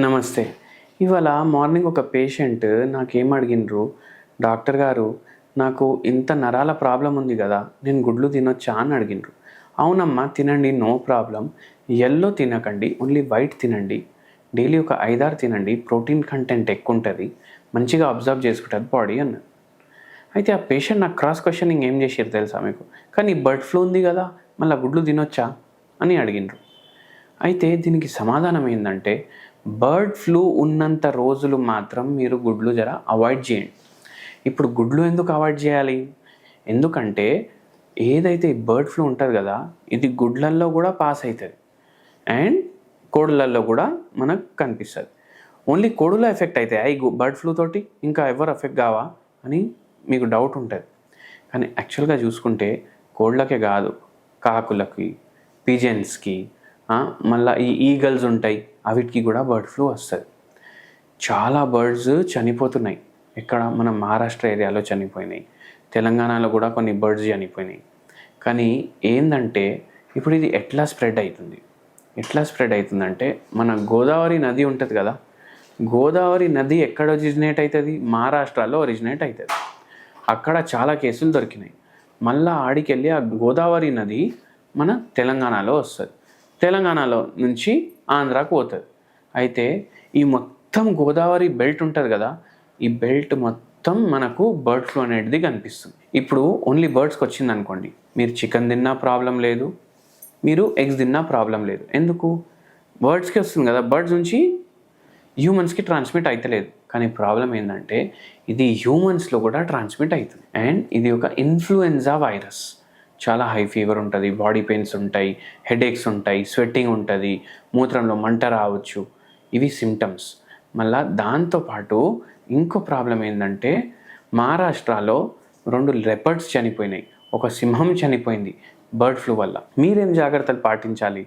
నమస్తే. ఇవాళ మార్నింగ్ ఒక పేషెంట్ నాకేం అడిగిండ్రు, డాక్టర్ గారు నాకు ఇంత నరాల ప్రాబ్లమ్ ఉంది కదా, నేను గుడ్లు తినొచ్చా అని అడిగిండ్రు. అవునమ్మా తినండి, నో ప్రాబ్లం. యెల్లో తినకండి, ఓన్లీ వైట్ తినండి. డైలీ ఒక 5, 6 తినండి, ప్రోటీన్ కంటెంట్ ఎక్కువ ఉంటుంది, మంచిగా అబ్జర్వ్ చేసుకుంటుంది బాడీ అన్నది. అయితే ఆ పేషెంట్ నాకు క్రాస్ క్వశ్చనింగ్ ఏం చేసారు తెలుసా మీకు, కానీ బర్డ్ ఫ్లూ ఉంది కదా మళ్ళీ గుడ్లు తినొచ్చా అని అడిగిండ్రు. అయితే దీనికి సమాధానం ఏంటంటే, బర్డ్ ఫ్లూ ఉన్నంత రోజులు మాత్రం మీరు గుడ్లు జర అవాయిడ్ చేయండి. ఇప్పుడు గుడ్లు ఎందుకు అవాయిడ్ చేయాలి? ఎందుకంటే ఏదైతే ఈ బర్డ్ ఫ్లూ ఉంటుంది కదా, ఇది గుడ్లల్లో కూడా పాస్ అవుతుంది అండ్ కోడులల్లో కూడా మనకు కనిపిస్తుంది. ఓన్లీ కోడులో ఎఫెక్ట్ అవుతాయి ఈ బర్డ్ ఫ్లూ తోటి, ఇంకా ఎవరు ఎఫెక్ట్ కావా అని మీకు డౌట్ ఉంటుంది. కానీ యాక్చువల్గా చూసుకుంటే కోళ్ళకే కాదు, కాకులకి, పిజన్స్కి, మళ్ళీ ఈ ఈగల్స్ ఉంటాయి, అవిటికి కూడా బర్డ్ ఫ్లూ వస్తుంది. చాలా బర్డ్స్ చనిపోతున్నాయి. ఇక్కడ మన మహారాష్ట్ర ఏరియాలో చనిపోయినాయి, తెలంగాణలో కూడా కొన్ని బర్డ్స్ చనిపోయినాయి. కానీ ఏంటంటే ఇప్పుడు ఇది ఎట్లా స్ప్రెడ్ అవుతుందంటే మన గోదావరి నది ఉంటుంది కదా, గోదావరి నది ఎక్కడ ఒరిజినేట్ అవుతుంది? మహారాష్ట్రలో ఒరిజినేట్ అవుతుంది. అక్కడ చాలా కేసులు దొరికినాయి. మళ్ళీ ఆడికెళ్ళి ఆ గోదావరి నది మన తెలంగాణలో వస్తుంది, తెలంగాణలో నుంచి ఆంధ్రాకు పోతుంది. అయితే ఈ మొత్తం గోదావరి బెల్ట్ ఉంటుంది కదా, ఈ బెల్ట్ మొత్తం మనకు బర్డ్ ఫ్లూ అనేది కనిపిస్తుంది. ఇప్పుడు ఓన్లీ బర్డ్స్కి వచ్చింది అనుకోండి, మీరు చికెన్ తిన్నా ప్రాబ్లం లేదు, మీరు ఎగ్స్ తిన్నా ప్రాబ్లం లేదు. ఎందుకు? బర్డ్స్కి వస్తుంది కదా, బర్డ్స్ నుంచి హ్యూమన్స్కి ట్రాన్స్మిట్ అవుతలేదు. కానీ ప్రాబ్లం ఏంటంటే ఇది హ్యూమన్స్లో కూడా ట్రాన్స్మిట్ అవుతుంది. అండ్ ఇది ఒక ఇన్ఫ్లుయెన్జా వైరస్. చాలా హై ఫీవర్ ఉంటుంది, బాడీ పెయిన్స్ ఉంటాయి, హెడేక్స్ ఉంటాయి, స్వెట్టింగ్ ఉంటుంది, మూత్రంలో మంట రావచ్చు. ఇవి సిమ్టమ్స్. మళ్ళీ దాంతోపాటు ఇంకో ప్రాబ్లం ఏంటంటే మహారాష్ట్రలో 2 లెపర్డ్స్ చనిపోయినాయి, ఒక సింహం చనిపోయింది బర్డ్ ఫ్లూ వల్ల. మీరేం జాగ్రత్తలు పాటించాలి?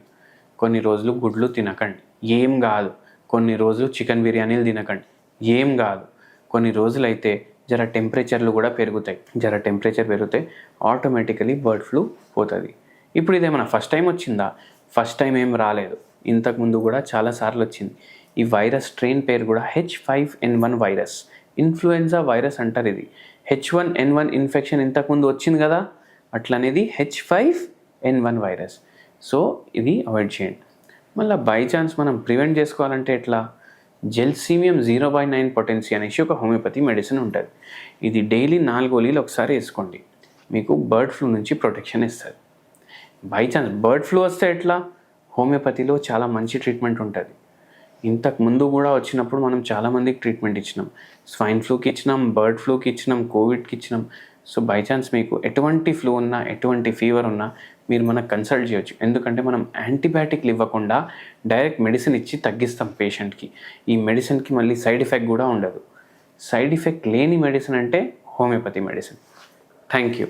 కొన్ని రోజులు గుడ్లు తినకండి, ఏం కాదు. కొన్ని రోజులు చికెన్ బిర్యానీలు తినకండి, ఏం కాదు. కొన్ని రోజులైతే జర టెంపరేచర్లు కూడా పెరుగుతాయి. జర టెంపరేచర్ పెరిగితే ఆటోమేటికలీ బర్డ్ ఫ్లూ పోతుంది. ఇప్పుడు ఇదేమన్నా ఫస్ట్ టైం వచ్చిందా? ఫస్ట్ టైం ఏం రాలేదు, ఇంతకుముందు కూడా చాలాసార్లు వచ్చింది. ఈ వైరస్ స్ట్రెయిన్ పేరు కూడా H5N1 వైరస్, ఇన్ఫ్లుయెన్జా వైరస్ అంటారు. ఇది H1N1 ఇన్ఫెక్షన్ ఇంతకుముందు వచ్చింది కదా, అట్లనేది H5N1 వైరస్. సో ఇది అవాయిడ్ చేయండి. మళ్ళీ బై ఛాన్స్ మనం ప్రివెంట్ చేసుకోవాలంటే ఎట్లా? జెల్సీమియం 0/9 పొటెన్సీ అనేసి ఒక హోమియోపతి మెడిసిన్ ఉంటుంది. ఇది డైలీ 4 గోళీలు ఒకసారి వేసుకోండి, మీకు బర్డ్ ఫ్లూ నుంచి ప్రొటెక్షన్ ఇస్తుంది. బై ఛాన్స్ బర్డ్ ఫ్లూ వస్తే ఎట్లా? హోమియోపతిలో చాలా మంచి ట్రీట్మెంట్ ఉంటుంది. ఇంతకు ముందు కూడా వచ్చినప్పుడు మనం చాలామందికి ట్రీట్మెంట్ ఇచ్చినాం. స్వైన్ ఫ్లూకి ఇచ్చినాం, బర్డ్ ఫ్లూకి ఇచ్చినాం, కోవిడ్కి ఇచ్చినాం. సో బై ఛాన్స్ మీకు ఎటువంటి ఫ్లూ ఉన్నా, ఎటువంటి ఫీవర్ ఉన్నా మీరు మనకు కన్సల్ట్ చేయొచ్చు. ఎందుకంటే మనం యాంటీబయాటిక్లు ఇవ్వకుండా డైరెక్ట్ మెడిసిన్ ఇచ్చి తగ్గిస్తాం పేషెంట్కి. ఈ మెడిసిన్కి మళ్ళీ సైడ్ ఎఫెక్ట్ కూడా ఉండదు. సైడ్ ఎఫెక్ట్ లేని మెడిసిన్ అంటే హోమియోపతి మెడిసిన్. Thank you.